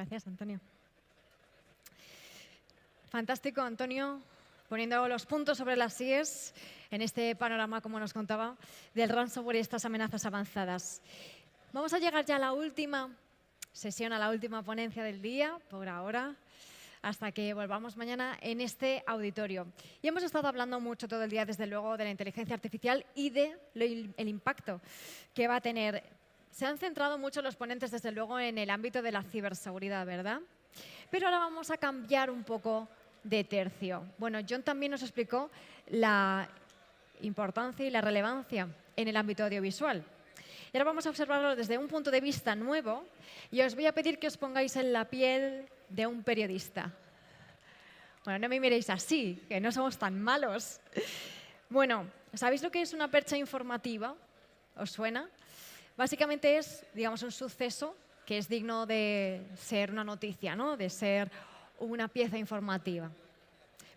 Gracias, Antonio. Fantástico, Antonio, poniendo los puntos sobre las IES en este panorama, como nos contaba, del ransomware y estas amenazas avanzadas. Vamos a llegar ya a la última sesión, a la última ponencia del día, por ahora, hasta que volvamos mañana en este auditorio. Y hemos estado hablando mucho todo el día, desde luego, de la inteligencia artificial y del impacto que va a tener. Se han centrado mucho los ponentes, desde luego, en el ámbito de la ciberseguridad, ¿verdad? Pero ahora vamos a cambiar un poco de tercio. Bueno, John también nos explicó la importancia y la relevancia en el ámbito audiovisual. Y ahora vamos a observarlo desde un punto de vista nuevo y os voy a pedir que os pongáis en la piel de un periodista. Bueno, no me miréis así, que no somos tan malos. Bueno, ¿sabéis lo que es una percha informativa? ¿Os suena? Básicamente es, digamos, un suceso que es digno de ser una noticia, ¿no? De ser una pieza informativa.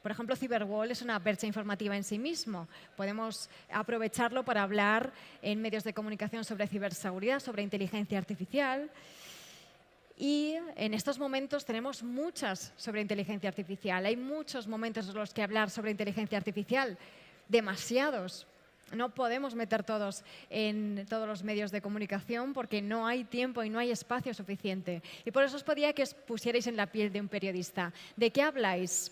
Por ejemplo, Cyberwall es una percha informativa en sí mismo. Podemos aprovecharlo para hablar en medios de comunicación sobre ciberseguridad, sobre inteligencia artificial. Y en estos momentos tenemos muchas sobre inteligencia artificial. Hay muchos momentos en los que hablar sobre inteligencia artificial, demasiados. No podemos meter todos en todos los medios de comunicación porque no hay tiempo y no hay espacio suficiente. Y por eso os pedía que os pusierais en la piel de un periodista. ¿De qué habláis?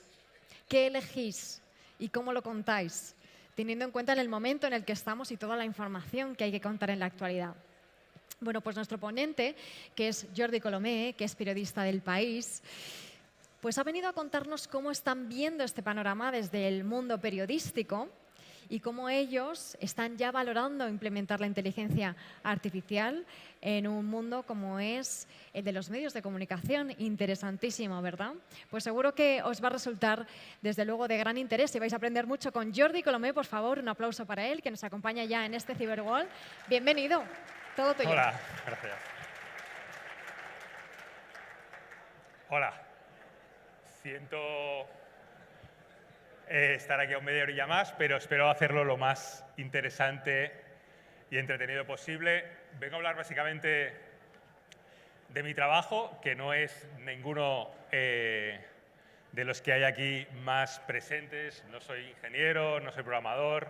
¿Qué elegís? ¿Y cómo lo contáis? Teniendo en cuenta el momento en el que estamos y toda la información que hay que contar en la actualidad. Bueno, pues nuestro ponente, que es Jordi Colomé, que es periodista del País, pues ha venido a contarnos cómo están viendo este panorama desde el mundo periodístico y cómo ellos están ya valorando implementar la inteligencia artificial en un mundo como es el de los medios de comunicación. Interesantísimo, ¿verdad? Pues seguro que os va a resultar, desde luego, de gran interés y vais a aprender mucho con Jordi Colomé. Por favor, un aplauso para él, que nos acompaña ya en este Cyberwall. Bienvenido. Todo tuyo. Hola, gracias. Hola. Siento estar aquí a media horilla más, pero espero hacerlo lo más interesante y entretenido posible. Vengo a hablar básicamente de mi trabajo, que no es ninguno de los que hay aquí más presentes. No soy ingeniero, no soy programador,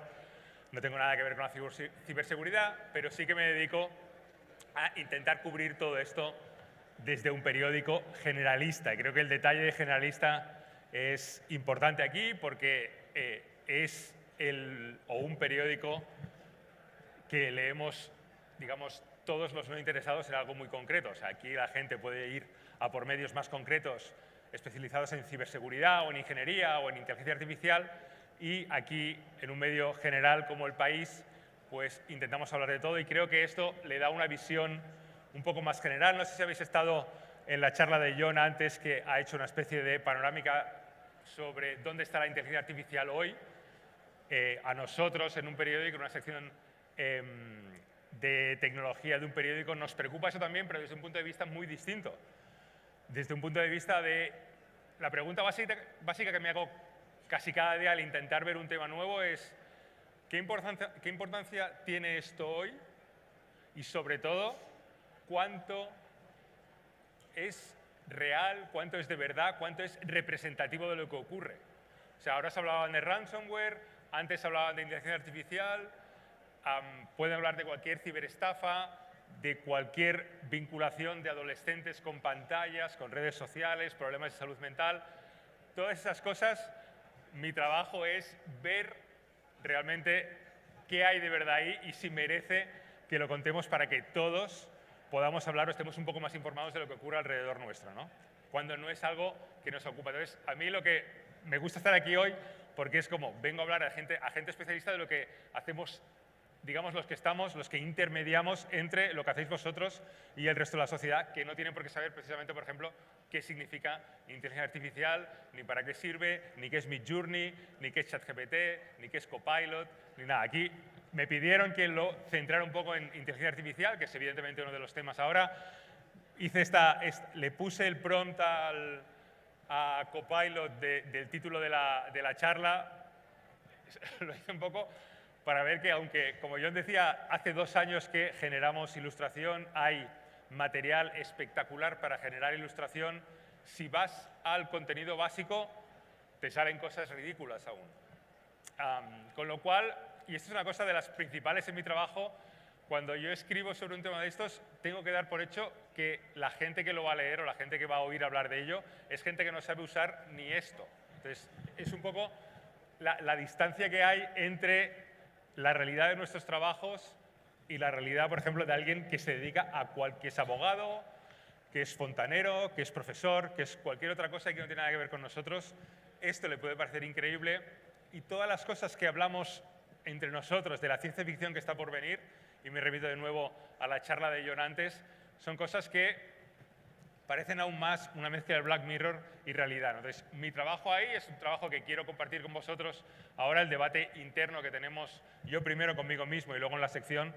no tengo nada que ver con la ciberseguridad, pero sí que me dedico a intentar cubrir todo esto desde un periódico generalista. Y creo que el detalle de generalista es importante aquí porque es un periódico que leemos, digamos, todos los no interesados en algo muy concreto. O sea, aquí la gente puede ir a por medios más concretos especializados en ciberseguridad o en ingeniería o en inteligencia artificial, y aquí, en un medio general como El País, pues intentamos hablar de todo y creo que esto le da una visión un poco más general. No sé si habéis estado en la charla de John antes, que ha hecho una especie de panorámica sobre dónde está la inteligencia artificial hoy. A nosotros, en un periódico, en una sección de tecnología de un periódico, nos preocupa eso también, pero desde un punto de vista muy distinto. Desde un punto de vista de... La pregunta básica que me hago casi cada día al intentar ver un tema nuevo es ¿qué importancia tiene esto hoy? Y sobre todo, ¿cuánto es real, cuánto es de verdad, cuánto es representativo de lo que ocurre? O sea, ahora se hablaban de ransomware, antes hablaban de inteligencia artificial, pueden hablar de cualquier ciberestafa, de cualquier vinculación de adolescentes con pantallas, con redes sociales, problemas de salud mental. Todas esas cosas, mi trabajo es ver realmente qué hay de verdad ahí y si merece que lo contemos para que todos podamos hablar o estemos un poco más informados de lo que ocurre alrededor nuestro, ¿no? Cuando no es algo que nos ocupa. Entonces, a mí lo que me gusta estar aquí hoy, porque es como vengo a hablar a gente especialista de lo que hacemos, digamos, los que intermediamos entre lo que hacéis vosotros y el resto de la sociedad, que no tienen por qué saber precisamente, por ejemplo, qué significa inteligencia artificial, ni para qué sirve, ni qué es Midjourney, ni qué es ChatGPT, ni qué es Copilot, ni nada. Aquí me pidieron que lo centrara un poco en inteligencia artificial, que es evidentemente uno de los temas ahora. Le puse el prompt a Copilot del título de la charla. Lo hice un poco para ver que, aunque, como John decía, hace 2 años que generamos ilustración, hay material espectacular para generar ilustración. Si vas al contenido básico, te salen cosas ridículas aún. Con lo cual, y esto es una cosa de las principales en mi trabajo, cuando yo escribo sobre un tema de estos, tengo que dar por hecho que la gente que lo va a leer o la gente que va a oír hablar de ello es gente que no sabe usar ni esto. Entonces, es un poco la distancia que hay entre la realidad de nuestros trabajos y la realidad, por ejemplo, de alguien que se dedica que es abogado, que es fontanero, que es profesor, que es cualquier otra cosa que no tiene nada que ver con nosotros. Esto le puede parecer increíble y todas las cosas que hablamos entre nosotros de la ciencia ficción que está por venir, y me remito de nuevo a la charla de John antes, son cosas que parecen aún más una mezcla de Black Mirror y realidad. Entonces, mi trabajo ahí es un trabajo que quiero compartir con vosotros. Ahora el debate interno que tenemos yo primero conmigo mismo y luego en la sección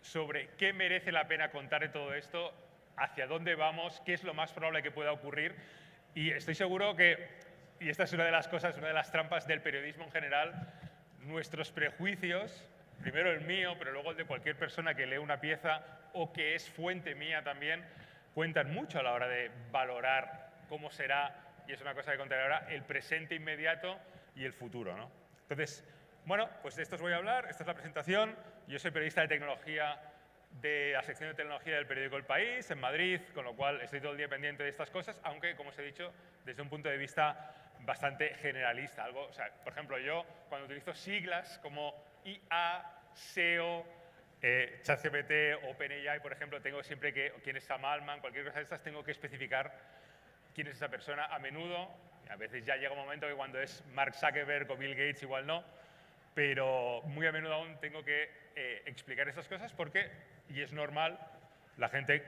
sobre qué merece la pena contar de todo esto, hacia dónde vamos, qué es lo más probable que pueda ocurrir. Y estoy seguro que, y esta es una de las cosas, una de las trampas del periodismo en general, nuestros prejuicios, primero el mío, pero luego el de cualquier persona que lee una pieza o que es fuente mía también, cuentan mucho a la hora de valorar cómo será, y es una cosa que contaré ahora, el presente inmediato y el futuro, ¿no? Entonces, bueno, pues de esto os voy a hablar. Esta es la presentación. Yo soy periodista de tecnología de la sección de tecnología del periódico El País, en Madrid, con lo cual estoy todo el día pendiente de estas cosas, aunque, como os he dicho, desde un punto de vista bastante generalista. O sea, por ejemplo, yo cuando utilizo siglas como IA, SEO, ChatGPT, OpenAI, por ejemplo, tengo siempre que, quién es Sam Altman, cualquier cosa de estas, tengo que especificar quién es esa persona a menudo. A veces ya llega un momento que cuando es Mark Zuckerberg o Bill Gates igual no, pero muy a menudo aún tengo que explicar estas cosas porque, y es normal, la gente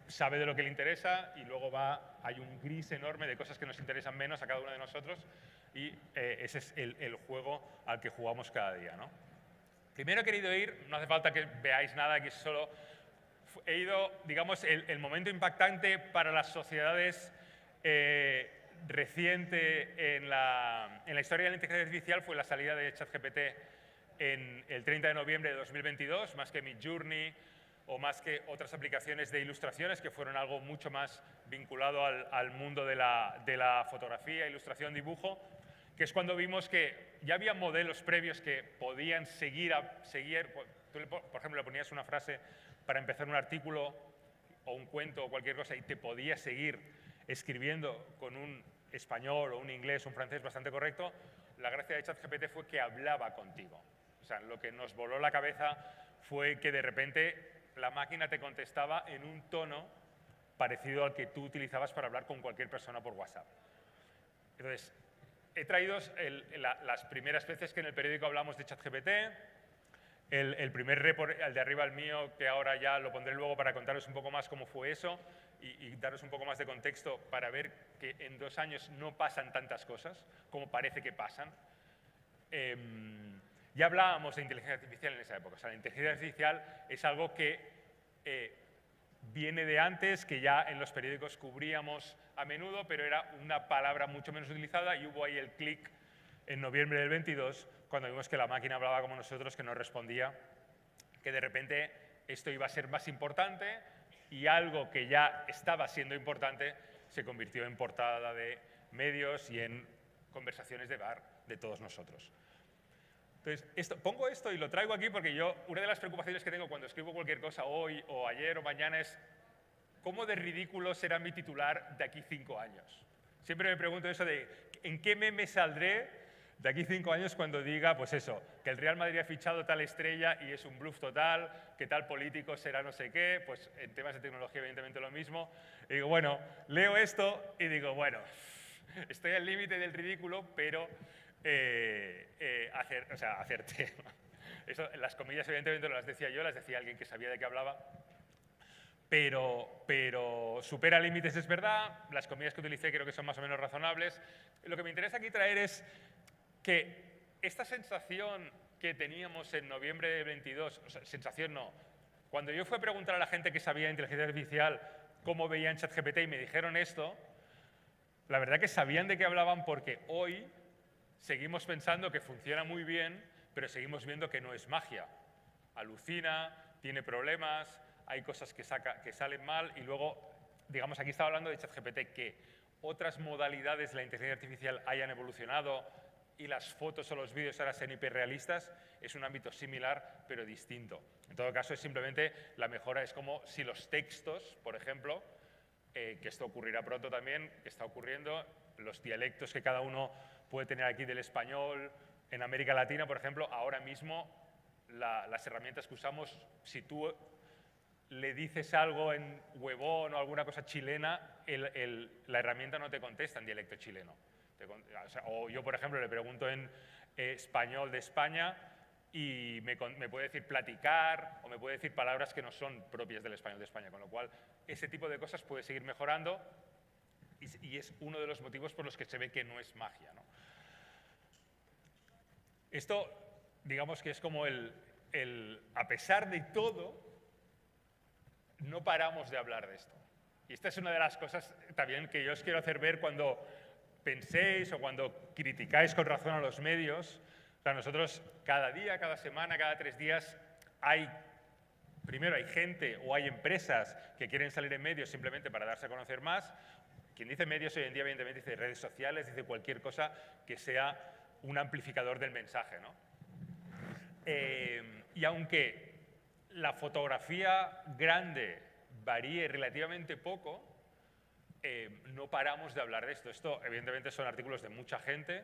sabe de lo que le interesa y luego hay un gris enorme de cosas que nos interesan menos a cada uno de nosotros y ese es el juego al que jugamos cada día, ¿no? Primero he querido ir, no hace falta que veáis nada, que solo he ido, digamos, el momento impactante para las sociedades reciente en la historia de la inteligencia artificial fue la salida de ChatGPT en el 30 de noviembre de 2022, más que Midjourney o más que otras aplicaciones de ilustraciones que fueron algo mucho más vinculado al mundo de la fotografía, ilustración, dibujo, que es cuando vimos que ya había modelos previos que podían seguir. Tú, por ejemplo, le ponías una frase para empezar un artículo o un cuento o cualquier cosa y te podía seguir escribiendo con un español o un inglés o un francés bastante correcto. La gracia de ChatGPT fue que hablaba contigo. O sea, lo que nos voló la cabeza fue que de repente la máquina te contestaba en un tono parecido al que tú utilizabas para hablar con cualquier persona por WhatsApp. Entonces, he traído las primeras veces que en el periódico hablamos de ChatGPT, el primer report, el de arriba el mío, que ahora ya lo pondré luego para contaros un poco más cómo fue eso y daros un poco más de contexto para ver que en 2 años no pasan tantas cosas como parece que pasan. Ya hablábamos de inteligencia artificial en esa época. O sea, la inteligencia artificial es algo que viene de antes, que ya en los periódicos cubríamos a menudo, pero era una palabra mucho menos utilizada y hubo ahí el clic en noviembre del 22, cuando vimos que la máquina hablaba como nosotros, que nos respondía, que de repente esto iba a ser más importante y algo que ya estaba siendo importante se convirtió en portada de medios y en conversaciones de bar de todos nosotros. Entonces, pongo esto y lo traigo aquí porque una de las preocupaciones que tengo cuando escribo cualquier cosa hoy o ayer o mañana es ¿cómo de ridículo será mi titular de aquí 5 años? Siempre me pregunto eso de ¿en qué meme saldré de aquí 5 años cuando diga, pues eso, que el Real Madrid ha fichado tal estrella y es un bluff total, que tal político será no sé qué? Pues en temas de tecnología evidentemente lo mismo. Y digo, bueno, leo esto y digo, bueno, estoy al límite del ridículo, pero hacerte. Eso, las comillas evidentemente no las decía yo, las decía alguien que sabía de qué hablaba. Pero supera límites, es verdad. Las comillas que utilicé creo que son más o menos razonables. Lo que me interesa aquí traer es que esta sensación que teníamos en noviembre de 22, o sea, sensación no, cuando yo fui a preguntar a la gente que sabía de inteligencia artificial cómo veían ChatGPT y me dijeron esto, la verdad que sabían de qué hablaban porque hoy seguimos pensando que funciona muy bien, pero seguimos viendo que no es magia. Alucina, tiene problemas, hay cosas que salen mal y luego, digamos, aquí estaba hablando de ChatGPT, que otras modalidades de la inteligencia artificial hayan evolucionado y las fotos o los vídeos ahora sean hiperrealistas, es un ámbito similar pero distinto. En todo caso, es simplemente la mejora, es como si los textos, por ejemplo, que esto ocurrirá pronto también, que está ocurriendo, los dialectos que cada uno puede tener aquí del español, en América Latina, por ejemplo, ahora mismo las herramientas que usamos, si tú le dices algo en huevón o alguna cosa chilena, la herramienta no te contesta en dialecto chileno. O yo, por ejemplo, le pregunto en español de España y me puede decir platicar o me puede decir palabras que no son propias del español de España, con lo cual ese tipo de cosas puede seguir mejorando y es uno de los motivos por los que se ve que no es magia, ¿no? Esto, digamos que es como a pesar de todo, no paramos de hablar de esto. Y esta es una de las cosas también que yo os quiero hacer ver cuando penséis o cuando criticáis con razón a los medios. O sea, nosotros cada día, cada semana, cada 3 días primero hay gente o hay empresas que quieren salir en medios simplemente para darse a conocer más. Quien dice medios hoy en día, evidentemente, dice redes sociales, dice cualquier cosa que sea un amplificador del mensaje, ¿no? Y aunque la fotografía grande varíe relativamente poco, no paramos de hablar de esto. Esto, evidentemente, son artículos de mucha gente,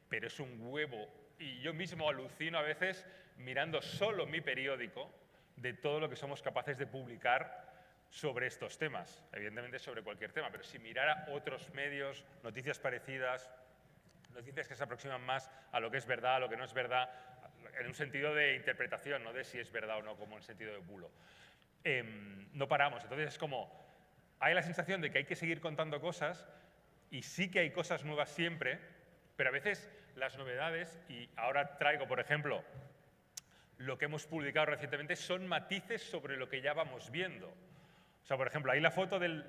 pero es un huevo. Y yo mismo alucino a veces mirando solo mi periódico de todo lo que somos capaces de publicar sobre estos temas. Evidentemente sobre cualquier tema, pero si mirara otros medios, noticias parecidas, noticias que se aproximan más a lo que es verdad, a lo que no es verdad, en un sentido de interpretación, no de si es verdad o no, como en sentido de bulo. No paramos. Entonces es como, hay la sensación de que hay que seguir contando cosas y sí que hay cosas nuevas siempre, pero a veces las novedades, y ahora traigo, por ejemplo, lo que hemos publicado recientemente, son matices sobre lo que ya vamos viendo. O sea, por ejemplo, ahí la foto el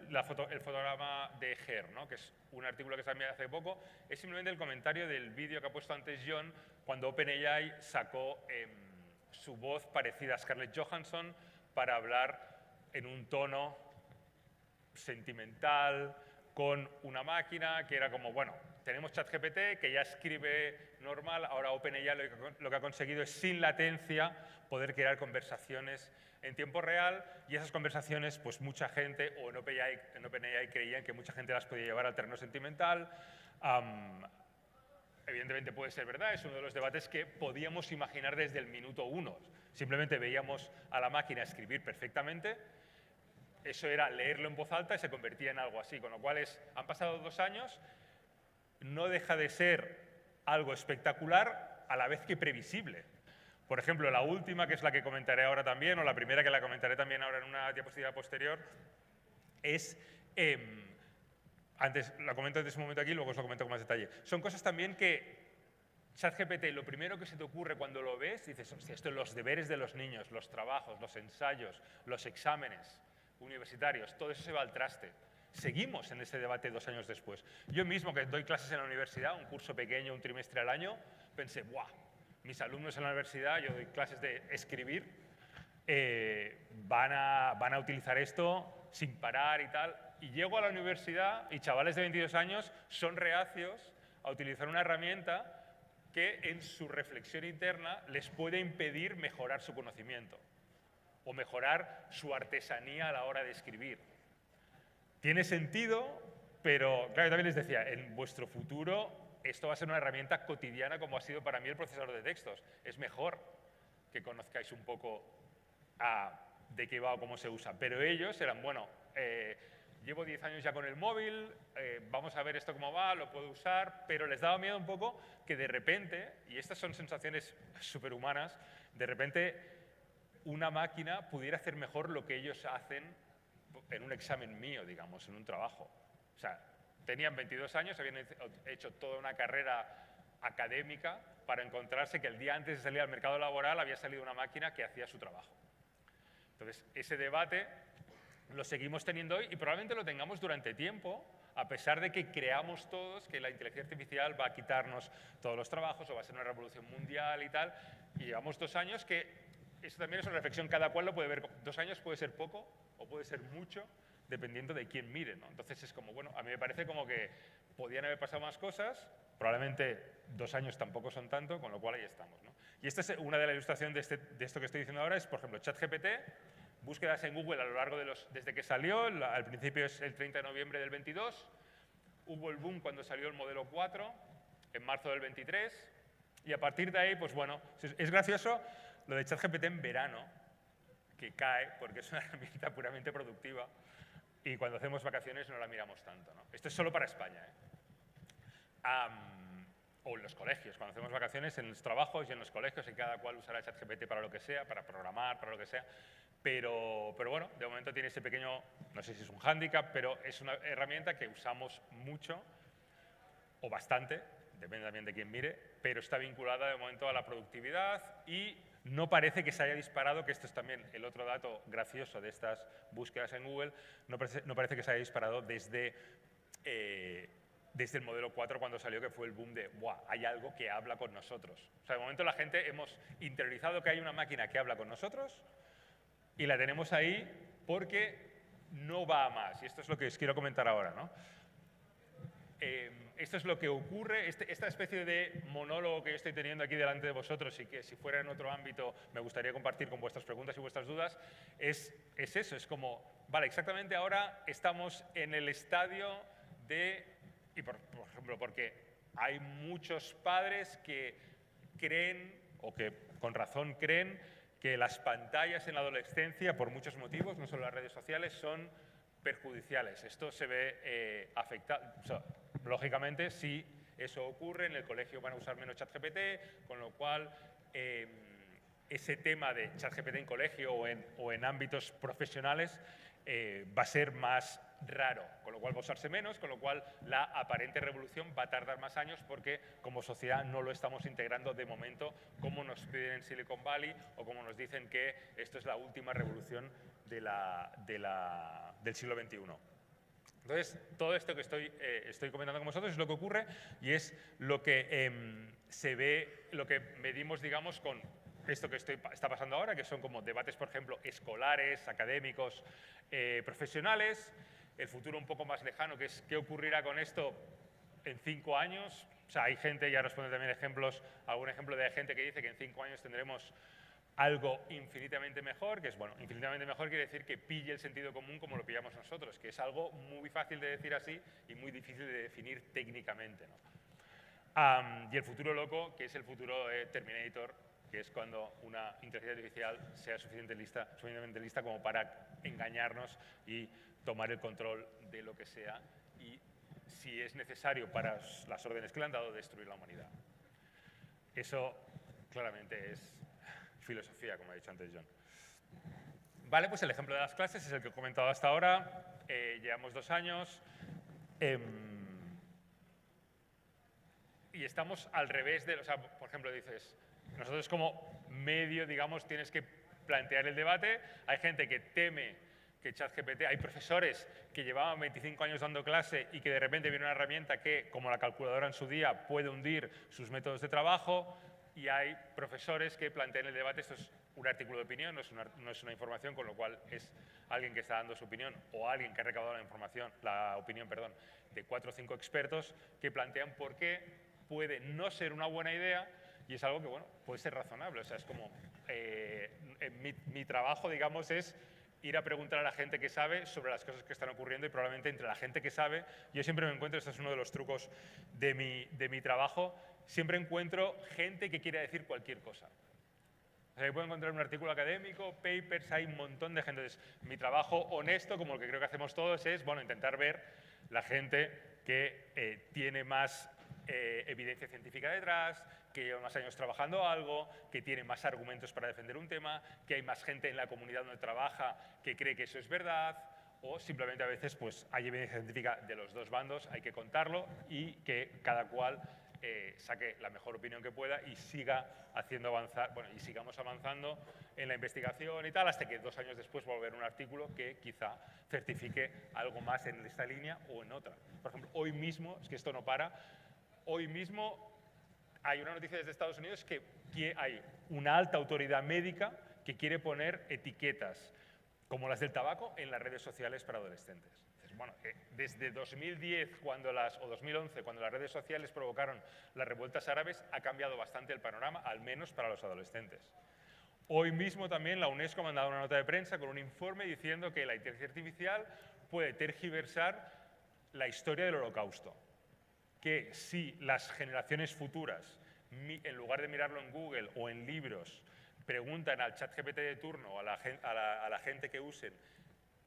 fotograma de Her, ¿no? Que es un artículo que salió hace poco, es simplemente el comentario del vídeo que ha puesto antes John cuando OpenAI sacó su voz parecida a Scarlett Johansson para hablar en un tono sentimental con una máquina que era como, bueno, tenemos ChatGPT que ya escribe normal, ahora OpenAI lo que ha conseguido es sin latencia poder crear conversaciones en tiempo real y esas conversaciones, pues mucha gente, o en OpenAI creían que mucha gente las podía llevar al terreno sentimental. Evidentemente puede ser verdad, es uno de los debates que podíamos imaginar desde el minuto 1. Simplemente veíamos a la máquina escribir perfectamente, eso era leerlo en voz alta y se convertía en algo así, con lo cual han pasado 2 años, no deja de ser algo espectacular a la vez que previsible. Por ejemplo, la última, que es la que comentaré ahora también, o la primera que la comentaré también ahora en una diapositiva posterior, es, antes la comento desde ese momento aquí, luego os lo comento con más detalle. Son cosas también que ChatGPT, lo primero que se te ocurre cuando lo ves, dices, hostia, esto es los deberes de los niños, los trabajos, los ensayos, los exámenes universitarios, todo eso se va al traste. Seguimos en ese debate 2 años después. Yo mismo, que doy clases en la universidad, un curso pequeño, un trimestre al año, pensé, ¡buah! Mis alumnos en la universidad, yo doy clases de escribir, van a utilizar esto sin parar y tal. Y llego a la universidad y chavales de 22 años son reacios a utilizar una herramienta que en su reflexión interna les puede impedir mejorar su conocimiento o mejorar su artesanía a la hora de escribir. Tiene sentido, pero claro, yo también les decía, en vuestro futuro esto va a ser una herramienta cotidiana como ha sido para mí el procesador de textos. Es mejor que conozcáis un poco de qué va o cómo se usa. Pero ellos eran, bueno, llevo 10 años ya con el móvil, vamos a ver esto cómo va, lo puedo usar, pero les daba miedo un poco que de repente, y estas son sensaciones superhumanas, de repente una máquina pudiera hacer mejor lo que ellos hacen en un examen mío, digamos, en un trabajo. O sea, tenían 22 años, habían hecho toda una carrera académica para encontrarse que el día antes de salir al mercado laboral había salido una máquina que hacía su trabajo. Entonces, ese debate lo seguimos teniendo hoy y probablemente lo tengamos durante tiempo, a pesar de que creamos todos que la inteligencia artificial va a quitarnos todos los trabajos o va a ser una revolución mundial y tal. Y llevamos 2 años que eso también es una reflexión, cada cual lo puede ver. 2 años puede ser poco o puede ser mucho, dependiendo de quién mire, ¿no? Entonces es como, bueno, a mí me parece como que podían haber pasado más cosas, probablemente 2 años tampoco son tanto, con lo cual ahí estamos, ¿no? Y esta es una de las ilustraciones de esto que estoy diciendo ahora, es, por ejemplo, ChatGPT, búsquedas en Google a lo largo de desde que salió, al principio es el 30 de noviembre del 22, hubo el boom cuando salió el modelo 4, en marzo del 23, y a partir de ahí, pues bueno, es gracioso lo de ChatGPT en verano, que cae, porque es una herramienta puramente productiva, y cuando hacemos vacaciones no la miramos tanto, ¿no? Esto es solo para España, ¿eh? O en los colegios, cuando hacemos vacaciones, en los trabajos y en los colegios, y cada cual usará ChatGPT para lo que sea, para programar, para lo que sea. Pero bueno, de momento tiene ese pequeño, no sé si es un hándicap, pero es una herramienta que usamos mucho, o bastante, depende también de quién mire, pero está vinculada de momento a la productividad y no parece que se haya disparado, que esto es también el otro dato gracioso de estas búsquedas en Google, no parece que se haya disparado desde el modelo 4 cuando salió, que fue el boom de ¡buah! Hay algo que habla con nosotros. O sea, de momento la gente hemos interiorizado que hay una máquina que habla con nosotros y la tenemos ahí porque no va a más. Y esto es lo que os quiero comentar ahora, ¿no? Esto es lo que ocurre, esta especie de monólogo que yo estoy teniendo aquí delante de vosotros y que si fuera en otro ámbito me gustaría compartir con vuestras preguntas y vuestras dudas, es eso, es como, vale, exactamente ahora estamos en el estadio de, y por ejemplo, porque hay muchos padres que creen, o que con razón creen, que las pantallas en la adolescencia, por muchos motivos, no solo las redes sociales, son perjudiciales. Esto se ve afectado. O sea, lógicamente, si eso ocurre, en el colegio van a usar menos ChatGPT, con lo cual ese tema de ChatGPT en colegio o en ámbitos profesionales va a ser más raro, con lo cual va a usarse menos, con lo cual la aparente revolución va a tardar más años porque como sociedad no lo estamos integrando de momento como nos piden en Silicon Valley o como nos dicen que esto es la última revolución del siglo XXI. Entonces, todo esto que estoy comentando con vosotros es lo que ocurre y es lo que se ve, lo que medimos, digamos, con esto que está pasando ahora, que son como debates, por ejemplo, escolares, académicos, profesionales, el futuro un poco más lejano, que es qué ocurrirá con esto en 5 años. O sea, hay gente, ya os pondré también ejemplos, algún ejemplo de gente que dice que en 5 años tendremos algo infinitamente mejor, que es, bueno, infinitamente mejor quiere decir que pille el sentido común como lo pillamos nosotros, que es algo muy fácil de decir así y muy difícil de definir técnicamente, ¿no? Y el futuro loco, que es el futuro de Terminator, que es cuando una inteligencia artificial sea suficientemente lista como para engañarnos y tomar el control de lo que sea y, si es necesario para las órdenes que le han dado, destruir la humanidad. Eso claramente es filosofía, como ha dicho antes John. Vale, pues el ejemplo de las clases es el que he comentado hasta ahora. Llevamos 2 años y estamos al revés de, o sea, por ejemplo, dices, nosotros como medio, digamos, tienes que plantear el debate. Hay gente que teme que ChatGPT, hay profesores que llevaban 25 años dando clase y que de repente viene una herramienta que, como la calculadora en su día, puede hundir sus métodos de trabajo. Y hay profesores que plantean el debate, esto es un artículo de opinión, no es una información, con lo cual es alguien que está dando su opinión o alguien que ha recaudado la opinión de 4 o 5 expertos que plantean por qué puede no ser una buena idea y es algo que, bueno, puede ser razonable. O sea, es como mi trabajo, digamos, es ir a preguntar a la gente que sabe sobre las cosas que están ocurriendo y probablemente entre la gente que sabe, yo siempre me encuentro, este es uno de los trucos de mi trabajo, siempre encuentro gente que quiere decir cualquier cosa. O sea, puedo encontrar un artículo académico, papers, hay un montón de gente. Entonces, mi trabajo honesto, como el que creo que hacemos todos, es, bueno, intentar ver la gente que tiene más evidencia científica detrás, que lleva más años trabajando algo, que tiene más argumentos para defender un tema, que hay más gente en la comunidad donde trabaja que cree que eso es verdad, o simplemente a veces pues, hay evidencia científica de los dos bandos, hay que contarlo y que cada cual saque la mejor opinión que pueda y siga haciendo avanzar, bueno, y sigamos avanzando en la investigación y tal, hasta que 2 años después va a haber un artículo que quizá certifique algo más en esta línea o en otra. Por ejemplo, hoy mismo, es que esto no para, hoy mismo hay una noticia desde Estados Unidos que hay una alta autoridad médica que quiere poner etiquetas, como las del tabaco, en las redes sociales para adolescentes. Bueno, desde 2010 o 2011, cuando las redes sociales provocaron las revueltas árabes, ha cambiado bastante el panorama, al menos para los adolescentes. Hoy mismo también la UNESCO ha mandado una nota de prensa con un informe diciendo que la inteligencia artificial puede tergiversar la historia del Holocausto. Que si las generaciones futuras, en lugar de mirarlo en Google o en libros, preguntan al ChatGPT de turno o a la gente que usen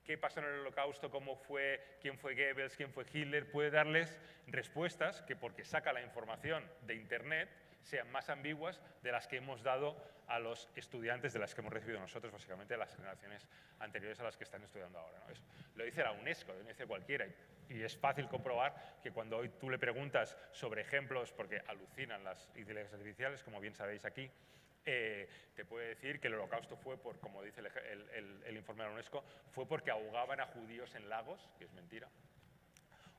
qué pasó en el Holocausto, cómo fue, quién fue Goebbels, quién fue Hitler, puede darles respuestas que, porque saca la información de Internet, sean más ambiguas de las que hemos dado a los estudiantes, de las que hemos recibido nosotros, básicamente de las generaciones anteriores a las que están estudiando ahora, ¿no? Eso lo dice la UNESCO, lo dice cualquiera. Y es fácil comprobar que cuando hoy tú le preguntas sobre ejemplos, porque alucinan las inteligencias artificiales, como bien sabéis aquí, te puede decir que el Holocausto fue por, como dice el informe de la UNESCO, fue porque ahogaban a judíos en lagos, que es mentira,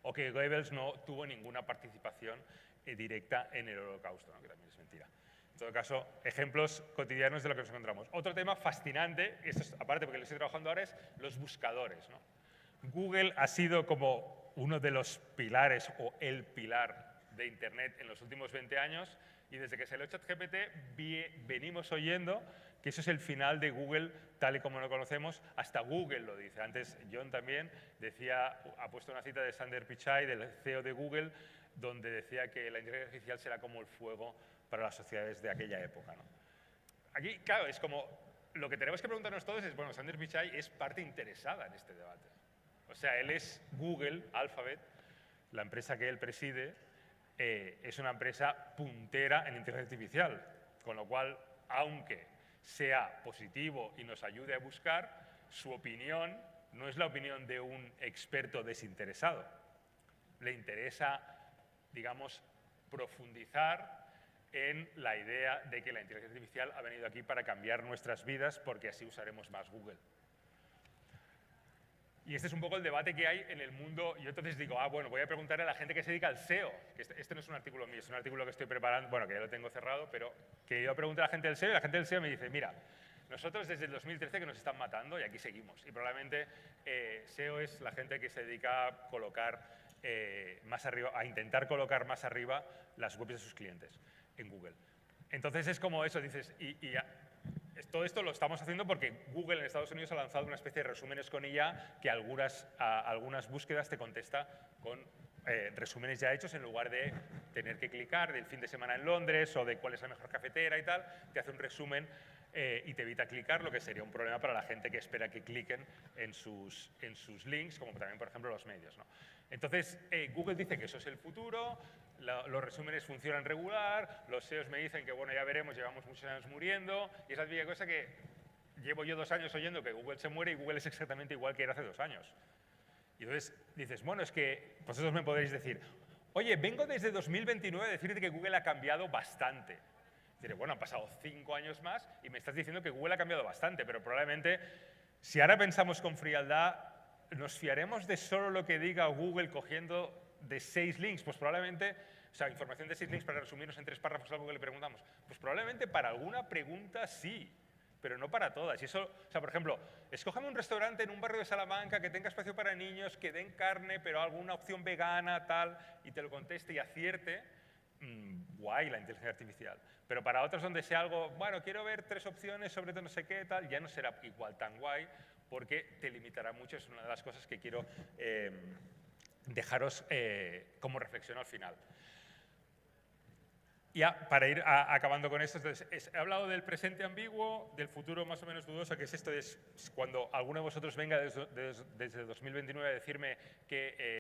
o que Goebbels no tuvo ninguna participación directa en el Holocausto, ¿no? Que también es mentira. En todo caso, ejemplos cotidianos de lo que nos encontramos. Otro tema fascinante, esto es, aparte porque lo estoy trabajando ahora, es los buscadores, ¿no? Google ha sido como uno de los pilares o el pilar de Internet en los últimos 20 años. Y desde que salió ChatGPT venimos oyendo que eso es el final de Google tal y como lo conocemos. Hasta Google lo dice. Antes John también ha puesto una cita de Sundar Pichai, del CEO de Google, donde decía que la inteligencia artificial será como el fuego para las sociedades de aquella época, ¿no? Aquí, claro, es como lo que tenemos que preguntarnos todos es, bueno, Sundar Pichai es parte interesada en este debate. O sea, él es Google, Alphabet, la empresa que él preside, es una empresa puntera en inteligencia artificial, con lo cual, aunque sea positivo y nos ayude a buscar, su opinión no es la opinión de un experto desinteresado. Le interesa, digamos, profundizar en la idea de que la inteligencia artificial ha venido aquí para cambiar nuestras vidas porque así usaremos más Google. Y este es un poco el debate que hay en el mundo. Yo entonces digo, bueno, voy a preguntarle a la gente que se dedica al SEO, que este no es un artículo mío, es un artículo que estoy preparando, bueno, que ya lo tengo cerrado, pero que yo pregunto a la gente del SEO y la gente del SEO me dice, mira, nosotros desde el 2013 que nos están matando y aquí seguimos. Y probablemente SEO es la gente que se dedica a colocar más arriba, a intentar colocar más arriba las webs de sus clientes en Google. Entonces es como eso, dices, todo esto lo estamos haciendo porque Google en Estados Unidos ha lanzado una especie de resúmenes con IA que algunas búsquedas te contesta con resúmenes ya hechos en lugar de tener que clicar del fin de semana en Londres o de cuál es la mejor cafetera y tal, te hace un resumen y te evita clicar, lo que sería un problema para la gente que espera que cliquen en sus links, como también, por ejemplo, los medios, ¿no? Entonces, Google dice que eso es el futuro, los resúmenes funcionan regular, los SEOs me dicen que, bueno, ya veremos, llevamos muchos años muriendo, y esa es la cosa que llevo yo 2 años oyendo que Google se muere y Google es exactamente igual que era hace 2 años. Y entonces dices, bueno, es que vosotros me podréis decir, oye, vengo desde 2029 a decirte que Google ha cambiado bastante. Diré, bueno, han pasado 5 años más y me estás diciendo que Google ha cambiado bastante, pero probablemente, si ahora pensamos con frialdad, ¿nos fiaremos de solo lo que diga Google cogiendo de 6 links? Pues probablemente, o sea, información de 6 links para resumirnos en 3 párrafos algo que le preguntamos. Pues probablemente para alguna pregunta sí, pero no para todas. Y eso, o sea, por ejemplo, escójame un restaurante en un barrio de Salamanca que tenga espacio para niños, que den carne, pero alguna opción vegana, tal, y te lo conteste y acierte. Guay la inteligencia artificial. Pero para otros donde sea algo, bueno, quiero ver 3 opciones sobre no sé qué, tal, ya no será igual tan guay porque te limitará mucho. Es una de las cosas que quiero dejaros como reflexión al final. Ya, para ir acabando con esto, entonces, he hablado del presente ambiguo, del futuro más o menos dudoso, que es esto, es cuando alguno de vosotros venga desde 2029 a decirme que